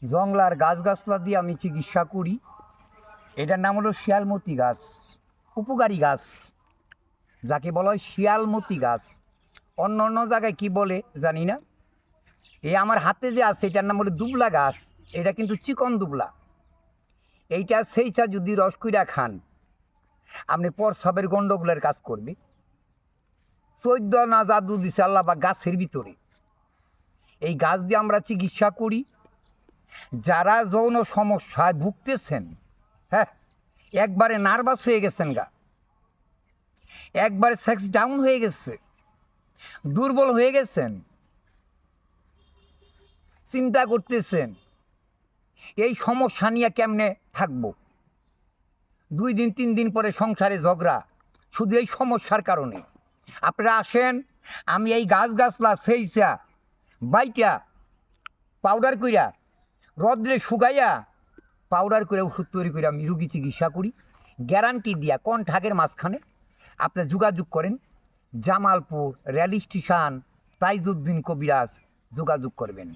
জংলার গাছগাছলা দিয়ে আমি চিকিৎসা করি। এটার নাম হলো শিয়ালমতি গাছ, উপকারী গাছ, যাকে বলা হয় শিয়ালমতি গাছ। অন্য অন্য জায়গায় কি বলে জানি না। আমার হাতে যে আছে এটার নাম হলো দুবলা গাছ। এটা কিন্তু চিকন দুবলা। এইটা সেইটা যদি রস কইরা খান, আপনি প্রস্রাবের গণ্ডগোলের কাজ করবে। 14 না জাদু দিছে আল্লাহ বা গাছের ভিতরে। এই গাছ দিয়ে আমরা চিকিৎসা করি। যারা যৌন সমস্যায় ভুগতেছেন, হ্যাঁ, একবারে নার্ভাস হয়ে গেছেন গা, একবারে সেক্স ডাউন হয়ে গেছে, দুর্বল হয়ে গেছেন, চিন্তা করতেছেন এই সমস্যা নিয়ে কেমনে থাকবো, 2 দিন 3 দিন পরে সংসারে ঝগড়া, শুধু এই সমস্যার কারণে। আপনারা আসেন, আমি এই গাছগাছলা সেইচা বাইটা পাউডার কইরা রদ্রে শুকাইয়া পাউডার করে ওষুধ তৈরি করে আমি রুগী চিকিৎসা করি গ্যারান্টি দিয়া। কোন ঠাকের মাঝখানে আপনারা যোগাযোগ করেন, জামালপুর রেল স্টেশন, তাইজউদ্দিন কবিরাজ যোগাযোগ করবেন।